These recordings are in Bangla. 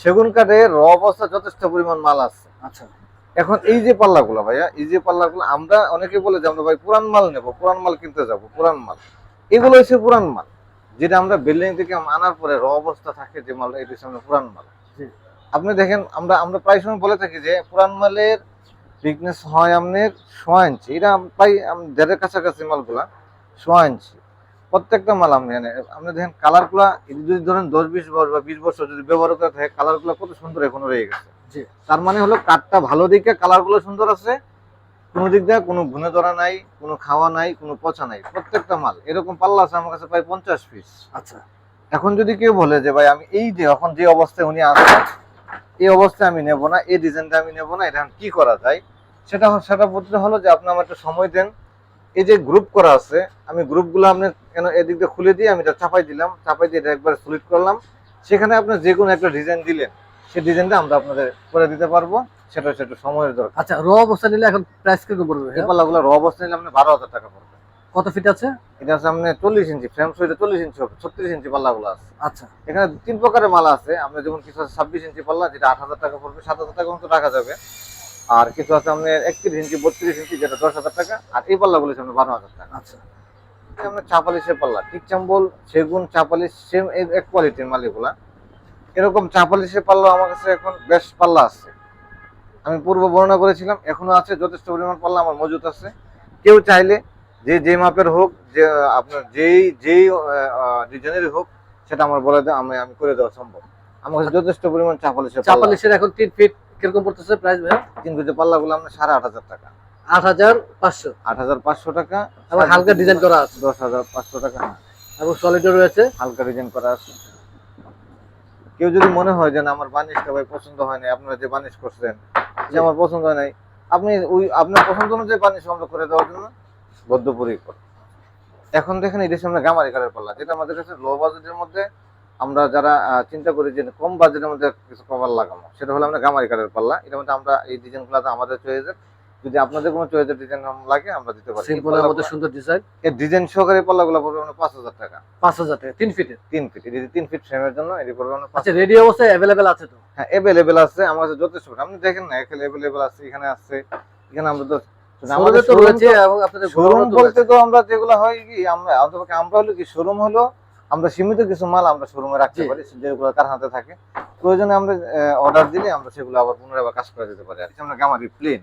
সেগুন কাঠের র অবস্থা যথেষ্ট পরিমাণ মাল আছে। আচ্ছা। এখন এই যে পাল্লাগুলো ভাইয়া, এই যে পাল্লাগুলো আমরা অনেকে বলে যে আমরা ভাই পুরান মাল নেবো, পুরান মাল কিনতে যাবো, পুরান মাল, এগুলো হচ্ছে পুরান মাল, যেটা আমরা বিল্ডিং থেকে আনার পরে র অবস্থা থাকে যে মাল, এটা হচ্ছে পুরান মাল। আপনি দেখেন আমরা আমরা প্রায় সময় বলে থাকি যে পুরান মালের থিকনেস হয় আপনার 6 ইঞ্চি, এটা প্রায় দেড়ের কাছাকাছি মালগুলা 6 ইঞ্চি প্রত্যেকটা মাল। আপনি দেখেন কালারগুলা যদি ধরেন 10-20 বছর বা 20 বছর যদি ব্যবহার করে থাকে, কালারগুলো কত সুন্দর এখনো রয়ে গেছে। তার মানে হলো কাঠটা ভালো দিকে, কালারগুলো সুন্দর আছে, কোনো দিক দিয়ে কোনো ঘুনে ধরা নাই, কোনো খাওয়া নাই, কোনো পচা নাই, প্রত্যেকটা মাল। এরকম পাল্লা আছে আমার কাছে প্রায় 50 পিস। আচ্ছা। এখন যদি কেউ বলে যে ভাই আমি এই যে এখন যে অবস্থায় উনি আছে এই অবস্থায় আমি নেব না, এই ডিজাইনটা আমি নেব না, এটা কি করা যায়, সেটা সেটা বলতে হলো যে আপনি আমার একটু সময় দেন। এই যে গ্রুপ করা আছে, আমি গ্রুপগুলো আপনি কেন এদিক দিয়ে খুলে দিয়ে আমি এটা চাপাই দিলাম, চাপাই দিয়ে এটা একবার সলিড করলাম, সেখানে আপনি যে কোনো একটা ডিজাইন দিলেন, সেই ডিজাইনটা আমরা আপনাদের করে দিতে পারবো। সেটা হচ্ছে একটু সময়ের দরকার। আচ্ছা, র অবস্থা নিলে এখন প্রাইস কিরকম পড়বে? এই পাল্লাগুলো র অবস্থা নিলে আপনি 12,000 টাকা পড়বে। কত ফিট আছে? এটা আছে আপনি 40 ইঞ্চি ফ্রেম সহ, 40 ইঞ্চি হবে, 36 ইঞ্চি পাল্লাগুলো আছে। আচ্ছা। এখানে 3 প্রকারের মাল আছে। আমরা যেমন কিছু আছে 26 ইঞ্চি পাল্লা, যেটা 8,000 টাকা পড়বে, 7,000 টাকা মতো টাকা যাবে। আর কিছু আছে আপনার 31 ইঞ্চি 32 ইঞ্চি, যেটা 10,000 টাকা। আর এই পাল্লাগুলো হচ্ছে 12,000 টাকা। আচ্ছা। আমরা চাপালিশের পাল্লা, টিক চাম্বল, সেগুন, চাপালিশ, সেম এক কোয়ালিটির মাল এগুলা। এরকম চাপালিশের পাল্লা আমার কাছে এখন বেশ পাল্লা আছে, আমি পূর্ব বর্ণনা করেছিলাম, এখনো আছে, যথেষ্ট পরিমাণ পাল্লা আমার মজুদ আছে। কেউ চাইলে যে মাপের হোক, যে আপনার যেই ডিজাইনেরই হোক, সেটা আমার বলে দেয়, আমি করে দেওয়া সম্ভব। আমার কাছে যথেষ্ট পরিমাণ চাপালিশের এখন 3 ফিট কিরকম পড়তেছে প্রাইস ভাই? 3 ফিটের পাল্লাগুলো আমরা 8,500 টাকা। 8,500। 8,500 টাকা। এবং হালকা ডিজাইন করা আছে 10,500 টাকা। হ্যাঁ, এবং সলিডও রয়েছে, হালকা ডিজাইন করা আছে। কেউ যদি মনে হয় যে আমার বার্নিশটা ভাই পছন্দ হয় না, আপনারা যে বার্নিশ করছেন যে আমার পছন্দ হয় নাই, আপনি আপনার পছন্দ অনুযায়ী বার্নিশ আমরা করে দেওয়ার জন্য বদ্ধপরিকর। এখন দেখেন এই দেশে আমরা গামারি কাঠের পাল্লা, যেটা আমাদের কাছে লো বাজেটের মধ্যে, আমরা যারা চিন্তা করি যে কম বাজেটের মধ্যে কিছু কভার লাগাবো, সেটা হলো আমরা গামারি কাঠের পাল্লা। এটার মধ্যে আমরা এই ডিজাইনগুলো আমাদের চয়েসের, যদি আপনাদের কোনো চয়েসের ডিজাইন লাগে আমরা দিতে পারি। সিম্পলের মধ্যে সুন্দর ডিজাইন, এই ডিজাইন সহকারে পাল্লাগুলো পড়বে আমরা 5,000 টাকা। 5,000 টাকা 3 ফিটের। 3 ফিট, এই 3 ফিট ফ্রেমের জন্য এটি পড়বে আমরা। আচ্ছা, রেডি অবস্থায় अवेलेबल আছে তো? হ্যাঁ, अवेलेबल আছে আমার কাছে যথেষ্ট। আপনি দেখেন না, এখানে अवेलेबल আছে, এখানে আছে, এখানে আমরা তো আমাদের তো রয়েছে। এবং আপনাদের শোরুম বলতে তো আমরা যেগুলো হয় কি, আমরা হলো কি, শোরুম হলো আমরা সীমিত কিছু মাল আমরা শোরুমে রাখতে পারি, যেগুলো কারখানাতে থাকে, প্রয়োজনে আমরা অর্ডার দিলে আমরা সেগুলো আবার পুনরায় আবার কাজ করে দিতে পারি। আর আমরা গামারি প্লেন,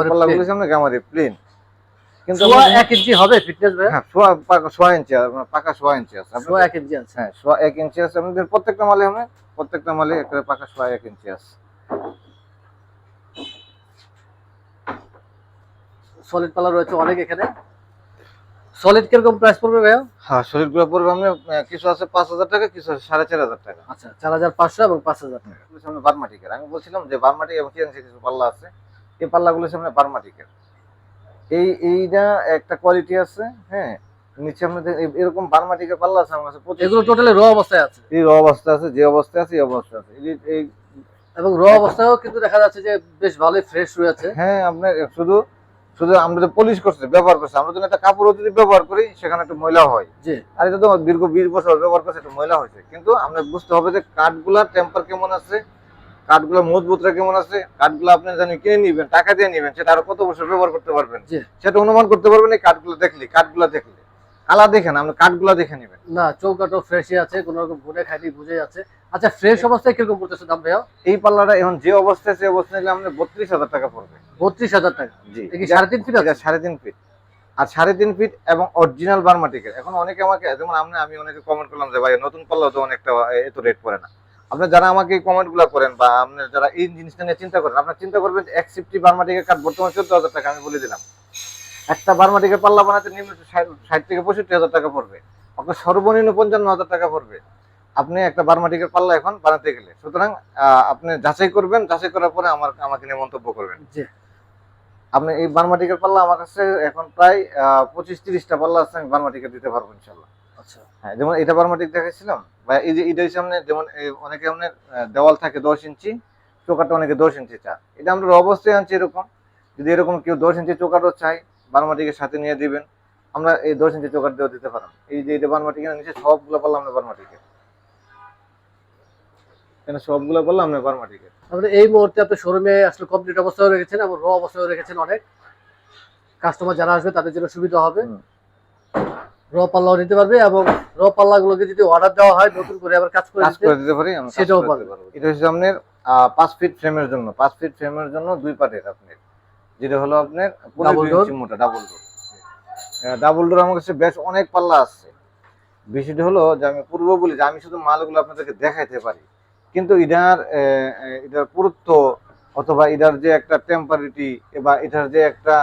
পাল্লাগুলো আমরা গামারি প্লেন, কিন্তু 1 ইঞ্চি হবে ফিটনেস ভাই? হ্যাঁ, সোয়া ইঞ্চি, পাকা সোয়া ইঞ্চি আছে। 1 ইঞ্চি আছে? হ্যাঁ, সোয়া 1 ইঞ্চি আছে আমাদের প্রত্যেকটা মালে একটা পাকা সোয়া 1 ইঞ্চি আছে। সলিড পাল্লা রয়েছে অনেক এখানে। সলিড কিরকম প্রাইস পড়বে ভাইয়া? হ্যাঁ, সলিড গুলো পড়বে আমরা কিছু আছে 5,000 টাকা, কিছু আছে 4,500 টাকা। আচ্ছা, 4,500 এবং 5,000 টাকা। সামনে বারমাটিকের, আমি বলছিলাম যে বারমাটিক এবং কিছু পাল্লা আছে, এই পাল্লাগুলো সামনে বারমাটিকের। এইটা একটা কোয়ালিটি আছে। হ্যাঁ, নিচে আপনাদের এরকম বারমাটিকের পাল্লা আছে আমার কাছে। এগুলো টোটালি র অবস্থায় আছে? এই র অবস্থা আছে, যে অবস্থায় আছে এই অবস্থা আছে। এই এবং র অবস্থায়ও কিন্তু দেখা যাচ্ছে যে বেশ ভালোই ফ্রেশ রয়েছে। হ্যাঁ, আপনার শুধু আমরা তো পলিশ করছি, ব্যবহার করছি, আমরা যদি একটা কাপড় যদি ব্যবহার করি সেখানে একটু ময়লা হয়। জি। আর এটা তো দীর্ঘ 20 বছর ব্যবহার করছে, একটু ময়লা হয়েছে, কিন্তু আমরা বুঝতে হবে যে কাঠগুলার টেম্পার কেমন আছে, কাঠগুলো মজবুতরা কেমন আছে। কাঠগুলো আপনি জানি কিনে নিবেন, টাকা দিয়ে নিবেন, সেটা আরো কত বছর ব্যবহার করতে পারবেন সেটা অনুমান করতে পারবেন এই কাঠগুলো দেখলে। কালার দেখেন, আপনি কাঠগুলো দেখে নিবেন। না, চৌকাঠও ফ্রেশই আছে, কোনো রকম ভুনে খাইনি, বুঝে যাচ্ছে। আচ্ছা, ফ্রেশ অবস্থায় কিরকম পড়তেছে দাম ভাইয়া? এই পাল্লাটা এখন যে অবস্থায় সে অবস্থায় নিলে আমাদের 32,000 টাকা পড়বে। 32,000 টাকা? জি। কি 3.5 ফিট আছে? 3.5 ফিট। আর 3.5 ফিট এবং অরিজিনাল বারমাটিকের। এখন অনেকে আমাকে, যেমন আমি অনেকে কমেন্ট করলাম যে ভাই নতুন পাল্লা তো অনেকটা এত রেট পড়ে না। আপনারা যারা আমাকে এই কমেন্টগুলো করেন বা আপনারা যারা এই জিনিসটা নিয়ে চিন্তা করেন, আপনারা চিন্তা করবেন যে 150 বারমাটিকের কাঠ বর্তমানে 14,000 টাকা। আমি বলে দিলাম একটা বারমাটিকের পাল্লা বানাতে নিম্ন 60 থেকে 65,000 টাকা পড়বে, আপনার সর্বনিম্ন 55,000 টাকা পড়বে আপনি একটা বারমাটিকের পাল্লা এখন বানাতে গেলে। সুতরাং আপনি যাচাই করবেন, যাচাই করার পরে আমাকে নিয়ে মন্তব্য করবেন। আপনি এই বারমাটিকের পাল্লা আমার কাছে এখন প্রায় 25-30টা পাল্লা আছে, আমি বারমাটিকের দিতে পারবো ইনশাল্লাহ। আচ্ছা। হ্যাঁ, যেমন এটা বারমাটিক দেখাইছিলাম বা এই যে এটা সামনে, যেমন অনেকে আপনার দেওয়াল থাকে 10 ইঞ্চি, চোকাটা অনেকে 10 ইঞ্চি চায়, এটা আমরা অবস্থায় আনছি এরকম। যদি এরকম কেউ 10 ইঞ্চি চোকাটও চাই, বারমাটিকের সাথে নিয়ে দিবেন, আমরা এই 10 ইঞ্চি চোকাট দিয়েও দিতে পারেন। এই যে এটা বারমাটিকের নিচে সবগুলো পাল্লা আমরা বারমাটিকের। এখানে সবগুলো পাল্লা আপনার বার্মাটিকের। তাহলে এই মুহূর্তে আপনি শোরুমে আসলে কমপ্লিট অবস্থায় রেখেছেন এবং র অবস্থায় রেখেছেন। অনেক কাস্টমার যারা আসবে তাদের জন্য সুবিধা হবে, র পাল্লাও নিতে পারবে এবং র পাল্লাগুলোকে যদি অর্ডার দেওয়া হয় নতুন করে আবার কাজ করে দিতে পারি, আমরা সেটাও পারবো। এটা হচ্ছে আপনার 5 ফিট ফ্রেমের জন্য, 5 ফিট ফ্রেমের জন্য 2 পার্টের আপনার, যেটা হলো আপনার 15 ইঞ্চি মোটা ডাবল ডোর। ডাবল ডোর আমার কাছে বেশ অনেক পাল্লা আছে। বিষয়টা হলো যে আমি পূর্ব বলি যে আমি শুধু মালগুলো আপনাদেরকে দেখাইতে পারি, কিন্তু এটার পুরুত্ব অথবা এটার যে একটা টেম্পারিটি বা এটার যে একটা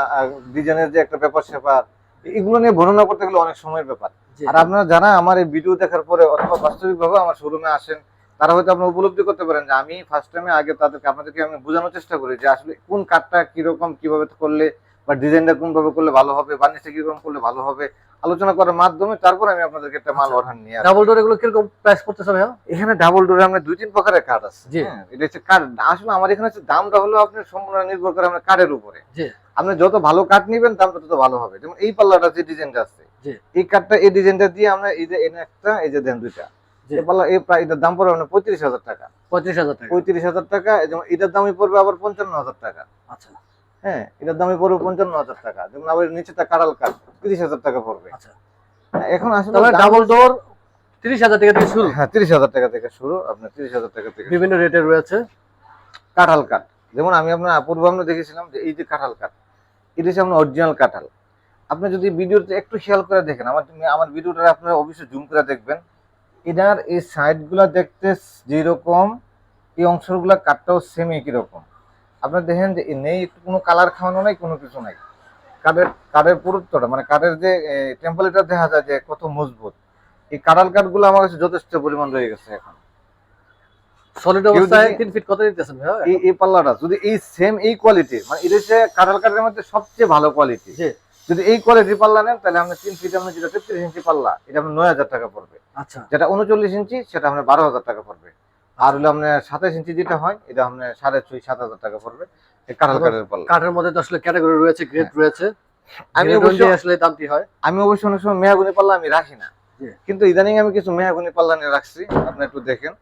ডিজাইনের যে একটা ব্যাপার স্যাপার, এগুলো নিয়ে বর্ণনা করতে গেলে অনেক সময়ের ব্যাপার। আর আপনারা যারা আমার এই ভিডিও দেখার পরে অথবা বাস্তবিকভাবে আমার শোরুমে আসেন, তারা হয়তো আপনারা উপলব্ধি করতে পারেন যে আমি ফার্স্ট টাইমে আগে আপনাদেরকে আমি বোঝানোর চেষ্টা করি যে আসলে কোন কাঠটা কিরকম কিভাবে করলে বা ডিজাইনটা কোনভাবে করলে ভালো হবে, বার্নিশটা কিরকম করলে ভালো হবে, আলোচনা করার মাধ্যমে তারপর আমি আপনাদেরকে একটা মাল অর্ডার নিয়ে আসি। ডাবল ডোর এগুলো কিরকম প্রাইস পড়তেছে ভাইয়া? এখানে ডাবল ডোরে আমরা 2-3 প্রকারের কাঠ আছে। জি। এটা হচ্ছে কাঠ, আসলে আমার এখানে হচ্ছে দামটা হলো আপনার সম্পূর্ণ নির্ভর করে আপনার কাঠের উপরে। জি। আপনি যত ভালো কাঠ নেবেন দামটা তত ভালো হবে। যেমন এই পাল্লাটা যে ডিজাইনটা আছে, জি, এই কাঠটা এই ডিজাইনটা দিয়ে আমরা এই যে এনে একটা এই যে দেন দুইটা, এই পাল্লা এই প্রায় এটার দাম পড়বে আপনার 35,000 টাকা। 35,000 টাকা। 35,000 টাকা। যেমন এটার দামই পড়বে আবার 55,000 টাকা। আচ্ছা হ্যাঁ, এটার দামই পড়বে 55,000 টাকা। যেমন আবার নিচেটা কাঁড়াল কাঠ 30,000 টাকা পড়বে। আচ্ছা, এখন আসলে তাহলে ডাবল ডোর 30,000 টাকা থেকে শুরু। হ্যাঁ, 30,000 টাকা থেকে শুরু, আপনার 30,000 টাকা থেকে বিভিন্ন রেটের রয়েছে। কাঁঠাল কাঠ, যেমন আমি আপনার পূর্বে আমরা দেখেছিলাম যে এই যে কাঁঠাল কাঠ, এটা হচ্ছে আপনার অরিজিনাল কাঁঠাল। আপনি যদি ভিডিওতে একটু খেয়াল করে দেখেন, আমার ভিডিওটা আপনারা অবশ্যই জুম করে দেখবেন, এটার এই সাইডগুলা দেখতে যেরকম, এই অংশগুলা কাঠটাও সেম একই রকম। আপনারা দেখেন যে নেই একটু কোনো কালার খাওয়ানো নাই, কোনো কিছু নাই। কাঠের পুরুত্বটা মানে কাঠের যে টেম্পারেচার দেখা যায় যে কত মজবুত। এই কাঁঠাল কাঠগুলো আমার কাছে যথেষ্ট পরিমাণ রয়ে গেছে এখন। সলিড অবস্থায় 3 ফিট কত দিতেছেন ভাইয়া? এই পাল্লাটা যদি এই সেম এই কোয়ালিটির, মানে এটা হচ্ছে কাঁঠাল কাঠের মধ্যে সবচেয়ে ভালো কোয়ালিটি। জি। যদি এই কোয়ালিটির পাল্লা নেন তাহলে আমরা 3 ফিট আমরা যেটা 33 ইঞ্চি পাল্লা, এটা আপনার 9,000 টাকা পড়বে। আচ্ছা, যেটা 39 ইঞ্চি সেটা আপনার 12,000 টাকা পড়বে। আর হলো আপনার 27 ইঞ্চি যেটা হয় এটা আপনার 6,500-7,000 টাকা পড়বে। এই কাঁঠাল কাঠের পাল্লা। কাঠের মধ্যে তো আসলে ক্যাটাগরি রয়েছে, গ্রেড রয়েছে। আমি গ্রেড অবশ্য অনুযায়ী আসলে দামটি হয়। আমি অবশ্য অনেক সময় মেহগনি পাল্লা আমি রাখি না, জি। কিন্তু ইদানিং আমি কিছু মেহগনি পাল্লা নিয়ে রাখছি, আপনি একটু দেখেন।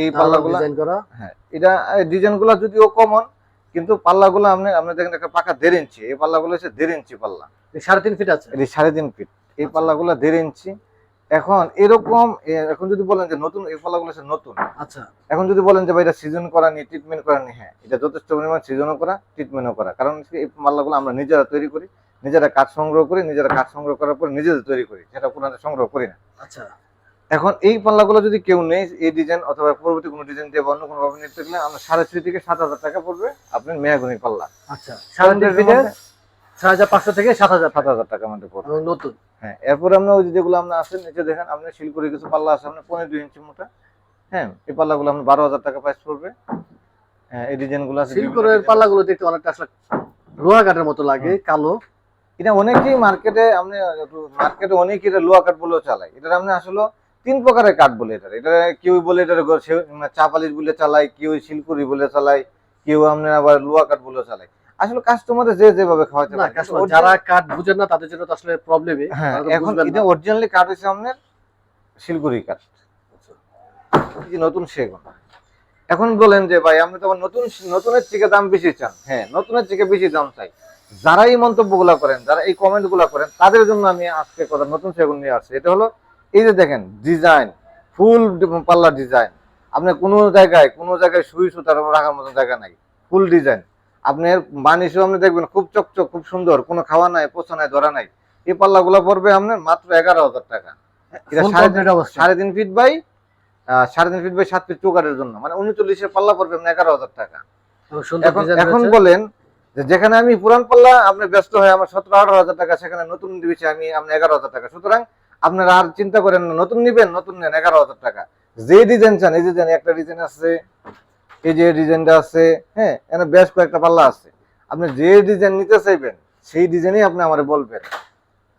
এই পাল্লাগুলো ডিজাইন করা। হ্যাঁ, এটা ডিজাইনগুলো যদিও কমন, কিন্তু পাল্লাগুলো আপনি দেখেন একটা পাকা 1.5 ইঞ্চি। এই পাল্লাগুলো হচ্ছে 1.5 ইঞ্চি পাল্লা। 3.5 ফিট আছে। এই 3.5 ফিট এই পাল্লাগুলো 1.5 ইঞ্চি। এখন এরকম এখন যদি বলেন যে নতুন, এই পাল্লাগুলো হচ্ছে নতুন। আচ্ছা, এখন যদি বলেন যে ভাই এটা সিজন করা নি, ট্রিটমেন্ট করা নি, হ্যাঁ এটা যথেষ্ট পরিমাণ সিজনও করা, ট্রিটমেন্টও করা। কারণ এই পাল্লাগুলো আমরা নিজেরা তৈরি করি, নিজেরা কাঠ সংগ্রহ করি, নিজেরা কাঠ সংগ্রহ করার পর নিজেদের তৈরি করি, সেটা পুরানো সংগ্রহ করি না। আচ্ছা। এখন এই পাল্লাগুলো যদি কেউ নেই এই ডিজাইন অথবা পরবর্তী কোনো ডিজাইন দিয়ে অন্য কোনো ভাবে নিতে গেলে আমরা 6,500 থেকে 7,000 টাকা পড়বে আপনার মেহগনি পাল্লা। আচ্ছা, 3.5 ফিটে 6,500 থেকে 7,000 টাকা মধ্যে পড়বে। এবং নতুন। হ্যাঁ, এরপর আমরা ওই যেগুলো আমরা আছে নিচে দেখেন, আপনার শিলকুড়ি কিছু পাল্লা আছে আপনার 15 ইঞ্চি মোটা। হ্যাঁ, এই পাল্লাগুলো আপনার 12,000 টাকা প্রাইস পড়বে। হ্যাঁ, এই ডিজাইনগুলো আছে। সিল্কের পাল্লাগুলো দেখতে অনেকটা আসলে লোহা কাঠের মতো লাগে, কালো। এটা অনেকেই মার্কেটে অনেকেই এটা লোহা কাঠ বলেও চালায়। এটা আপনি আসলে 3 প্রকারের কাঠ বলে এটা কেউ বলে এটা চাপালিশ বলে চালায়, কেউ শিলকুড়ি বলে চালায়, কেউ আপনার আবার লোহা কাঠ বলেও চালায়। আসলে কাস্টমারে যেভাবে খাওয়াতে পারে, যারা কাঠ বুঝেন না তাদের জন্য তো আসলে প্রবলেমই। হ্যাঁ, এখন এটা অরিজিনালি কাঠ হচ্ছে আপনার শিলকুড়ি কাঠ, এই যে নতুন সেগুন। এখন বলেন যে ভাই আপনি তো নতুনের থেকে দাম বেশি চান। হ্যাঁ, নতুনের থেকে বেশি দাম চাই। যারা এই মন্তব্যগুলো করেন, যারা এই কমেন্টগুলো করেন, তাদের জন্য আমি আজকে কথা নতুন সেগুন নিয়ে আসছি। এটা হলো এই যে দেখেন ডিজাইন, ফুল পাল্লা ডিজাইন। আপনি কোনো জায়গায় সুই সুতার রাখার মতো জায়গা নাই, ফুল ডিজাইন। আপনার বানিশও আপনি দেখবেন খুব চকচক, খুব সুন্দর, কোনো খাওয়া নাই, পোষা নাই, ধরা নাই। এই পাল্লাগুলো পড়বে আপনার মাত্র 11,000 টাকা। এটা 3.5 ফিট বাই 7 ফিট চৌকাঠের জন্য, মানে 39 পাল্লা পড়বে 11,000 টাকা। এখন বলেন যে যেখানে আমি পুরান পাল্লা আপনি ব্যস্ত হয় আমার 17-18,000 টাকা, সেখানে নতুন দিয়েছি আমি আপনি 11,000 টাকা। সুতরাং আপনারা আর চিন্তা করেন না, নতুন নিবেন, নতুন নেন 11,000 টাকা। যে ডিজাইন চান, এই ডিজাইন একটা ডিজাইন আছে, এই যে ডিজাইনটা আছে, হ্যাঁ এখানে বেশ কয়েকটা পাল্লা আছে। আপনি যে ডিজাইন নিতে চাইবেন সেই ডিজাইনই আপনি আমারে বলবেন,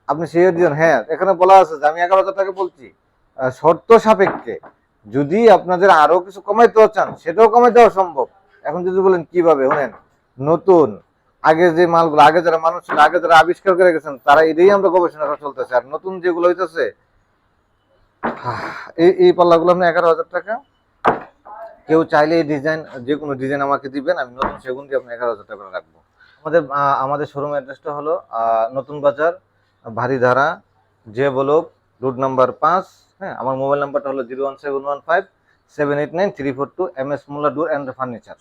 আপনি সেই ডিজাইন। হ্যাঁ, এখানে বলা আছে যে আমি 11,000 টাকা বলছি, শর্ত সাপেক্ষে। যদি আপনাদের আরো কিছু কমাইতেও চান সেটাও কমাই দেওয়া সম্ভব। এখন যদি বলেন কিভাবে, শুনেন, নতুন আগে যে মালগুলো, আগে যারা মানুষ ছিল, আগে যারা আবিষ্কার করে গেছেন, তারা এটাই আমরা গবেষণা চলতেছে। আর নতুন যেগুলো হইতেছে এই পাল্লাগুলো আপনি 11,000 টাকা। কেউ চাইলে এই ডিজাইন, যে কোনো ডিজাইন আমাকে দিবেন, আমি নতুন সেগুন দিয়ে আপনি 11,000 টাকা করে রাখবো। আমাদের শোরুম অ্যাড্রেসটা হলো নতুন বাজার, ভারিধারা, যে ব্লক, রোড নাম্বার 5। হ্যাঁ, আমার মোবাইল নাম্বারটা হলো 01715 789 342, MS Molla door and furniture.